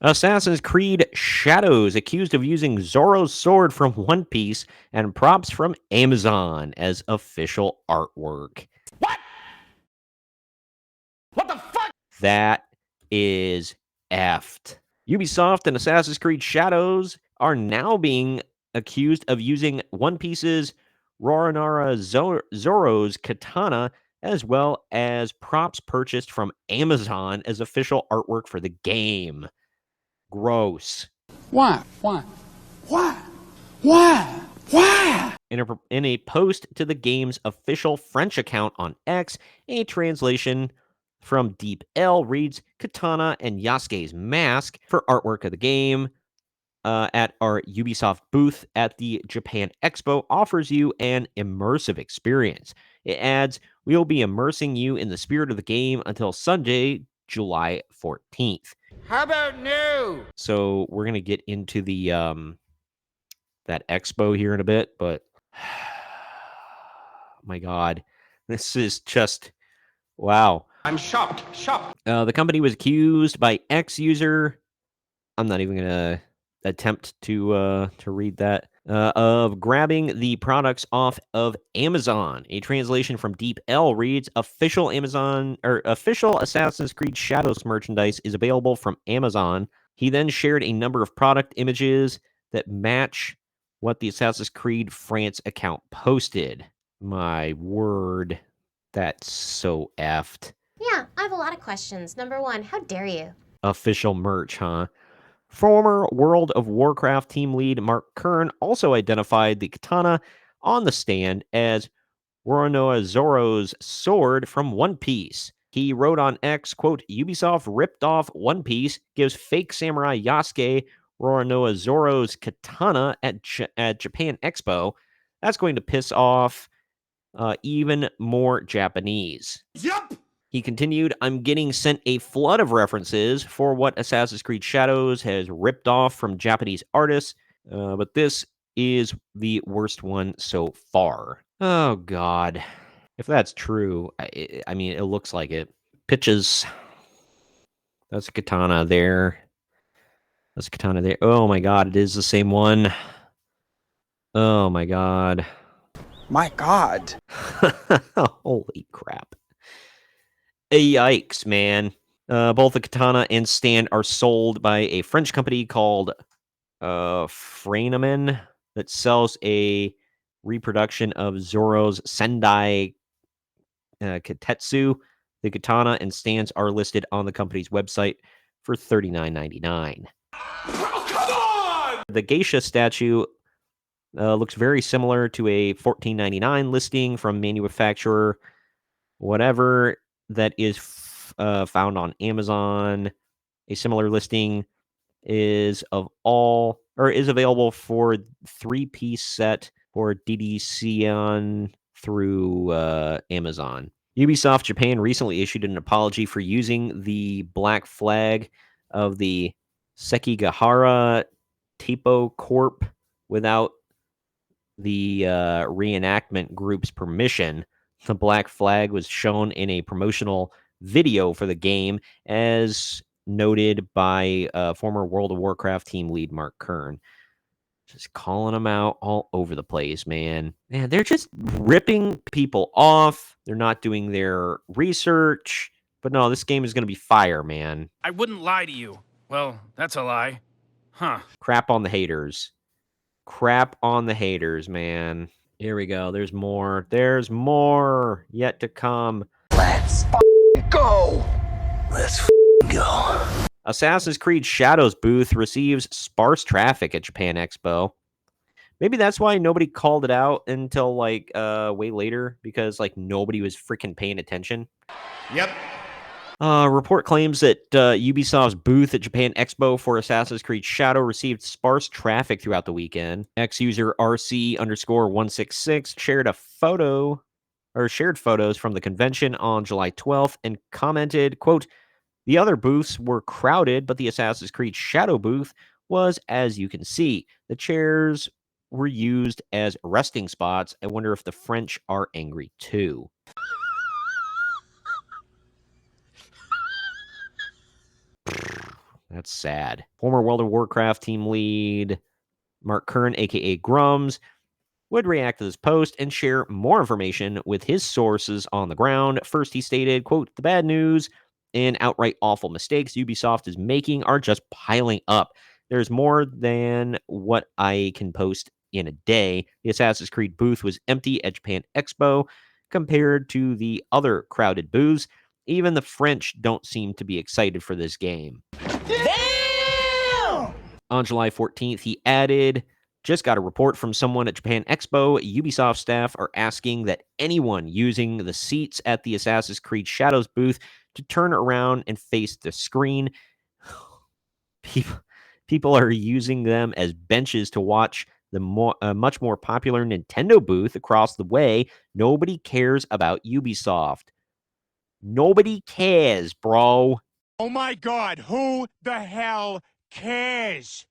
Assassin's Creed Shadows, accused of using Zoro's sword from One Piece and props from Amazon as official artwork. What? What the fuck? That is effed. Ubisoft and Assassin's Creed Shadows are now being accused of using One Piece's Roronoa Zoro's katana, as well as props purchased from Amazon as official artwork for the game. Gross. Why? Why? Why? Why? Why? In a post to the game's official French account on X, a translation from Deep L reads, Katana and Yasuke's mask for artwork of the game at our Ubisoft booth at the Japan Expo offers you an immersive experience. It adds, we will be immersing you in the spirit of the game until Sunday, July 14th. How about new? So we're going to get into the that expo here in a bit, but my God, this is just wow. I'm shocked. The company was accused by X user. I'm not even gonna attempt to read that. Of grabbing the products off of Amazon. A translation from Deep L reads: official Assassin's Creed Shadows merchandise is available from Amazon. He then shared a number of product images that match what the Assassin's Creed France account posted. My word, that's so effed. Yeah, I have a lot of questions. Number one, how dare you? Official merch, huh? Former World of Warcraft team lead Mark Kern also identified the katana on the stand as Roronoa Zoro's sword from One Piece. He wrote on X, quote, Ubisoft ripped off One Piece, gives fake samurai Yasuke Roronoa Zoro's katana at Japan Expo. That's going to piss off even more Japanese. Yup! He continued, I'm getting sent a flood of references for what Assassin's Creed Shadows has ripped off from Japanese artists, but this is the worst one so far. Oh, God. If that's true, I mean, it looks like it. Pitches. That's a katana there. That's a katana there. Oh, my God, it is the same one. Oh, my God. My God. Holy crap. Yikes, man. Both the katana and stand are sold by a French company called Frainaman that sells a reproduction of Zoro's Sendai Katetsu. The katana and stands are listed on the company's website for $39.99. Oh, come on! The geisha statue looks very similar to a $14.99 listing from manufacturer whatever that is found on Amazon. A similar listing is available for 3-piece set for DDC on through Amazon. Ubisoft Japan recently issued an apology for using the black flag of the Sekigahara Tepo Corp without the reenactment group's permission. The black flag was shown in a promotional video for the game, as noted by former World of Warcraft team lead Mark Kern. Just calling them out all over the place, man. Man, they're just ripping people off. They're not doing their research. But no, this game is going to be fire, man. I wouldn't lie to you. Well, that's a lie. Huh. Crap on the haters. Crap on the haters, man. Here we go. There's more. There's more yet to come. Let's go! Let's go. Assassin's Creed Shadows booth receives sparse traffic at Japan Expo. Maybe that's why nobody called it out until like way later, because like nobody was freaking paying attention. Yep. Report claims that Ubisoft's booth at Japan Expo for Assassin's Creed Shadow received sparse traffic throughout the weekend. Ex-user RC_166 shared photos from the convention on July 12th and commented, quote, the other booths were crowded, but the Assassin's Creed Shadow booth was, as you can see. The chairs were used as resting spots. I wonder if the French are angry too. That's sad. Former World of Warcraft team lead Mark Kern, aka Grums, would react to this post and share more information with his sources on the ground. First, he stated, quote, "The bad news and outright awful mistakes Ubisoft is making are just piling up. There's more than what I can post in a day. The Assassin's Creed booth was empty at Japan Expo compared to the other crowded booths. Even the French don't seem to be excited for this game." Damn! On July 14th, he added, "Just got a report from someone at Japan Expo. Ubisoft staff are asking that anyone using the seats at the Assassin's Creed Shadows booth to turn around and face the screen. People are using them as benches to watch the much more popular Nintendo booth across the way. Nobody cares about Ubisoft. Nobody cares, bro." Oh my God, who the hell cares?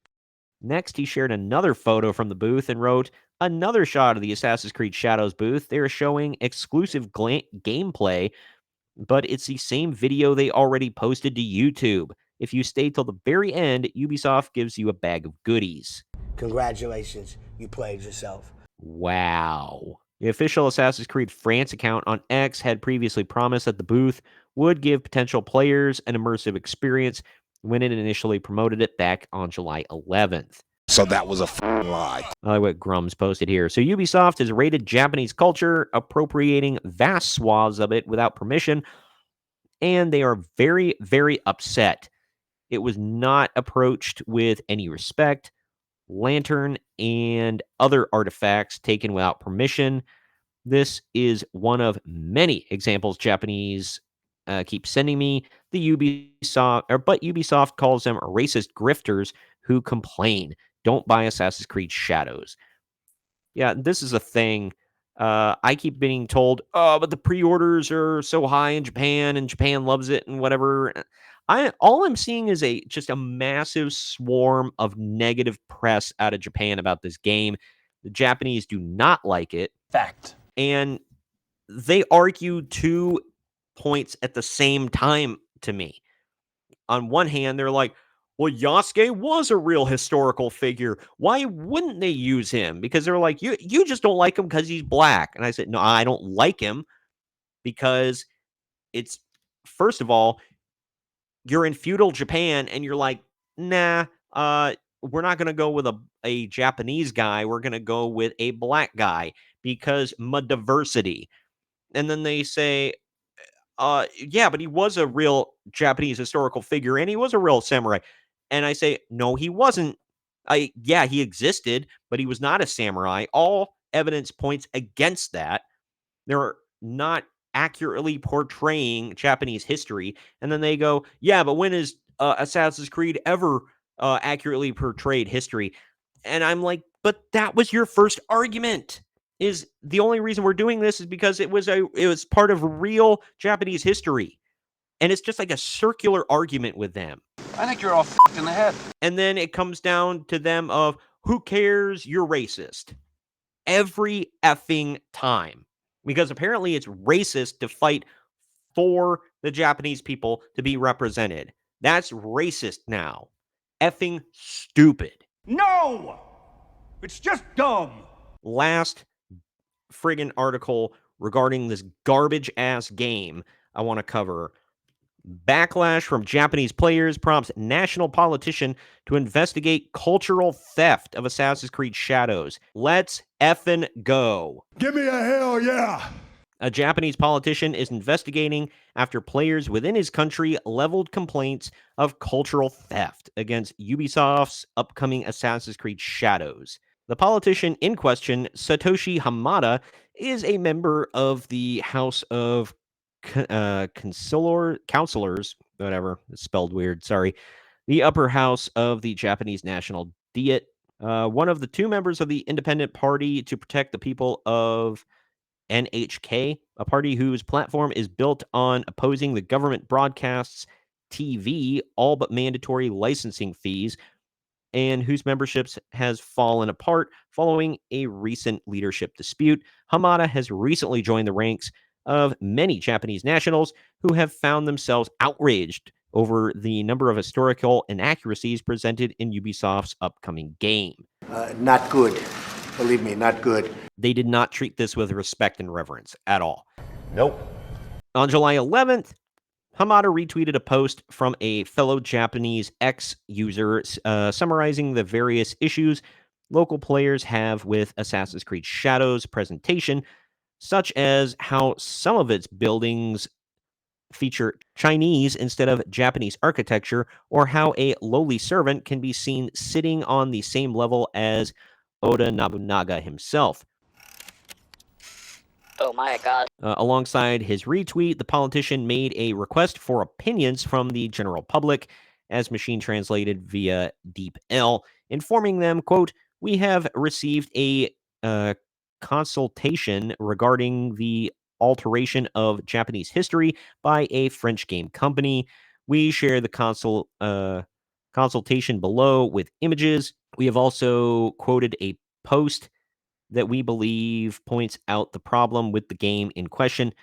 Next, he shared another photo from the booth and wrote, "Another shot of the Assassin's Creed Shadows booth. They're showing exclusive gameplay, but it's the same video they already posted to YouTube. If you stay till the very end, Ubisoft gives you a bag of goodies." Congratulations, you played yourself. Wow. The official Assassin's Creed France account on X had previously promised that the booth would give potential players an immersive experience when it initially promoted it back on July 11th. So that was a lie. I like what Grums posted here. So Ubisoft has raided Japanese culture, appropriating vast swaths of it without permission, and they are very, very upset. It was not approached with any respect. Lantern and other artifacts taken without permission. This is one of many examples Japanese keep sending me. But Ubisoft calls them racist grifters who complain. Don't buy Assassin's Creed Shadows. Yeah, this is a thing. I keep being told, "Oh, but the pre-orders are so high in Japan, and Japan loves it, and whatever." All I'm seeing is just a massive swarm of negative press out of Japan about this game. The Japanese do not like it. Fact. And they argue 2 points at the same time to me. On one hand, they're like, "Well, Yasuke was a real historical figure. Why wouldn't they use him?" Because they're like, you just don't like him because he's black." And I said, "No, I don't like him because it's, first of all, you're in feudal Japan and you're like, nah, we're not going to go with a Japanese guy. We're going to go with a black guy because my diversity." And then they say, "Yeah, but he was a real Japanese historical figure and he was a real samurai." And I say, "No, he wasn't. Yeah, he existed, but he was not a samurai." All evidence points against that. They're not accurately portraying Japanese history. And then they go, "Yeah, but when has Assassin's Creed ever accurately portrayed history?" And I'm like, "But that was your first argument. Is the only reason we're doing this is because it was part of real Japanese history." And it's just like a circular argument with them. I think you're all f***ed in the head. And then it comes down to them of, "Who cares? You're racist." Every effing time. Because apparently it's racist to fight for the Japanese people to be represented. That's racist now. Effing stupid. No! It's just dumb. Last friggin' article regarding this garbage ass game I want to cover. Backlash from Japanese players prompts national politician to investigate cultural theft of Assassin's Creed Shadows. Let's effing go. Give me a hell yeah. A Japanese politician is investigating after players within his country leveled complaints of cultural theft against Ubisoft's upcoming Assassin's Creed Shadows. The politician in question, Satoshi Hamada, is a member of the House of Counselors, whatever, it's spelled weird, sorry, the upper house of the Japanese National Diet, one of the 2 members of the Independent Party to Protect the People of NHK, a party whose platform is built on opposing the government broadcasts TV all but mandatory licensing fees, and whose memberships has fallen apart following a recent leadership dispute. Hamada has recently joined the ranks of many Japanese nationals who have found themselves outraged over the number of historical inaccuracies presented in Ubisoft's upcoming game. Not good. Believe me, not good. They did not treat this with respect and reverence at all. Nope. On July 11th, Hamada retweeted a post from a fellow Japanese X user summarizing the various issues local players have with Assassin's Creed Shadows presentation, such as how some of its buildings feature Chinese instead of Japanese architecture, or how a lowly servant can be seen sitting on the same level as Oda Nobunaga himself. Oh my god. Alongside his retweet, the politician made a request for opinions from the general public, as machine translated via DeepL, informing them, quote, "We have received a consultation regarding the alteration of Japanese history by a French game company. We share the consultation below with images. We have also quoted a post that we believe points out the problem with the game in question.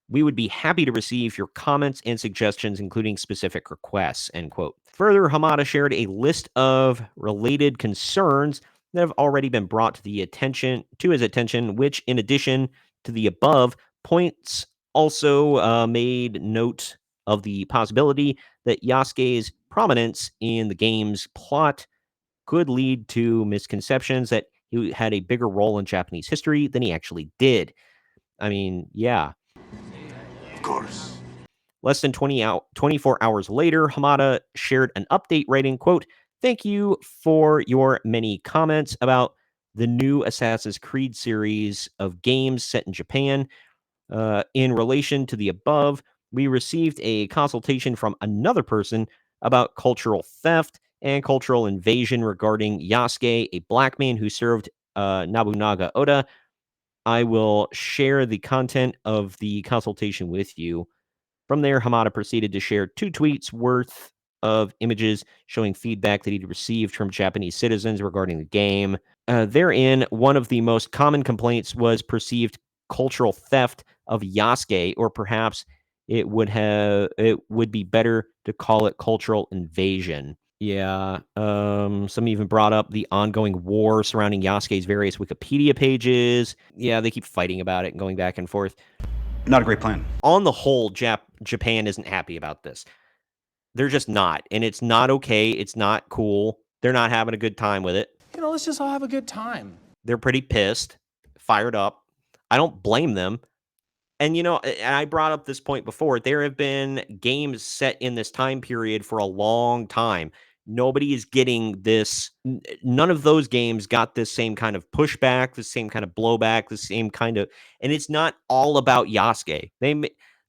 We would be happy to receive your comments and suggestions, including specific requests," end quote. Further, Hamada shared a list of related concerns that have already been brought to his attention, which, in addition to the above points, also made note of the possibility that Yasuke's prominence in the game's plot could lead to misconceptions that he had a bigger role in Japanese history than he actually did. I mean, yeah. Of course. Less than 24 hours later, Hamada shared an update writing, quote, "Thank you for your many comments about the new Assassin's Creed series of games set in Japan. In relation to the above, we received a consultation from another person about cultural theft and cultural invasion regarding Yasuke, a black man who served Nobunaga Oda. I will share the content of the consultation with you." From there, Hamada proceeded to share 2 tweets worth of images showing feedback that he'd received from Japanese citizens regarding the game. Therein, one of the most common complaints was perceived cultural theft of Yasuke, or perhaps it would be better to call it cultural invasion. Yeah, some even brought up the ongoing war surrounding Yasuke's various Wikipedia pages. Yeah, they keep fighting about it and going back and forth. Not a great plan. On the whole, Japan isn't happy about this. They're just not, and it's not okay. It's not cool. They're not having a good time with it. You know, let's just all have a good time. They're pretty pissed, fired up. I don't blame them. And, and I brought up this point before. There have been games set in this time period for a long time. Nobody is getting this. None of those games got this same kind of pushback, the same kind of blowback, the same kind of. And it's not all about Yasuke.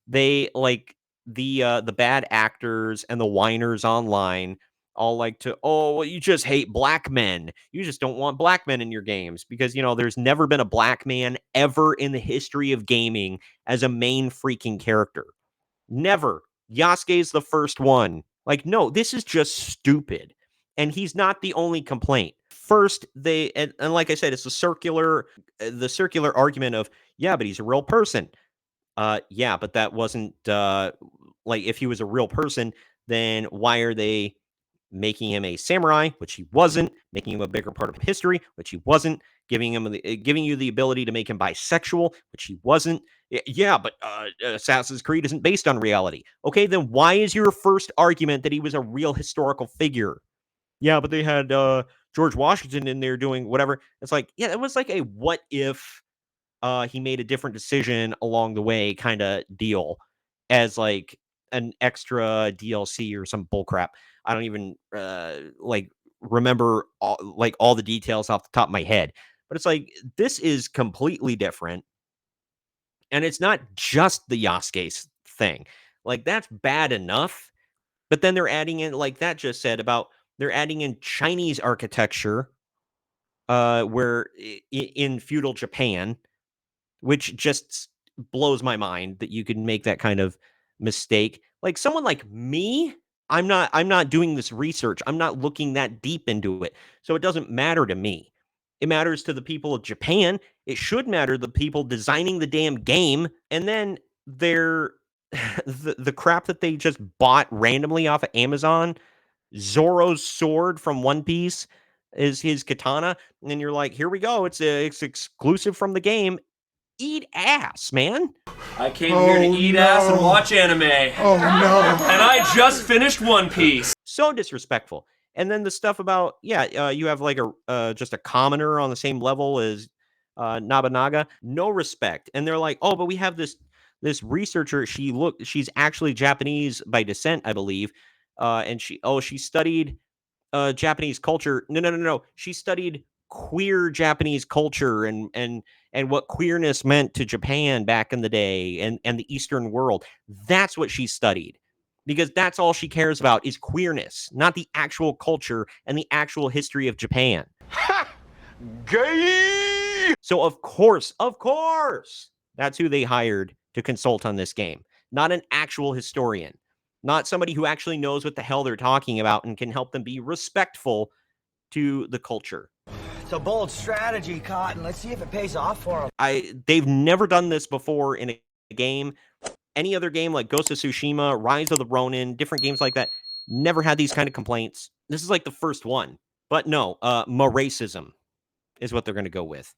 They like the bad actors and the whiners online all like to, "Oh, well, you just hate black men. You just don't want black men in your games," because, there's never been a black man ever in the history of gaming as a main freaking character. Never. Yasuke's the first one. Like, no, this is just stupid. And he's not the only complaint. First, and like I said, it's the circular argument of, yeah, but he's a real person. Yeah, but that wasn't like, if he was a real person, then why are they making him a samurai, which he wasn't, making him a bigger part of history, which he wasn't, giving you the ability to make him bisexual, which he wasn't. Yeah, but Assassin's Creed isn't based on reality. Okay, then why is your first argument that he was a real historical figure? Yeah, but they had George Washington in there doing whatever. It's like, yeah, it was like a what if he made a different decision along the way kind of deal, as like an extra DLC or some bullcrap. I don't even remember all the details off the top of my head. But it's like, this is completely different. And it's not just the Yasuke thing. Like, that's bad enough. But then they're adding in, like that just said, about they're adding in Chinese architecture where in feudal Japan, which just blows my mind that you could make that kind of mistake. Like, someone like me, I'm not doing this research. I'm not looking that deep into it. So it doesn't matter to me. It matters to the people of Japan. It should matter to the people designing the damn game. And then they're the crap that they just bought randomly off of Amazon. Zoro's sword from One Piece is his katana, and then you're like, here we go. It's exclusive from the game. Eat ass, man. I came here to eat ass and watch anime. Oh no. And I just finished One Piece. So disrespectful. And then the stuff about, you have like just a commoner on the same level as Nobunaga. No respect. And they're like, oh, but we have this researcher. She's actually Japanese by descent, I believe. And she studied Japanese culture. No. She studied queer Japanese culture and what queerness meant to Japan back in the day and the Eastern world. That's what she studied. Because that's all she cares about is queerness, not the actual culture and the actual history of Japan. Gay! So of course, that's who they hired to consult on this game. Not an actual historian. Not somebody who actually knows what the hell they're talking about and can help them be respectful to the culture. It's a bold strategy, Cotton. Let's see if it pays off for them. They've never done this before in a game. Any other game like Ghost of Tsushima, Rise of the Ronin, different games like that, never had these kind of complaints. This is like the first one. But no, racism is what they're going to go with.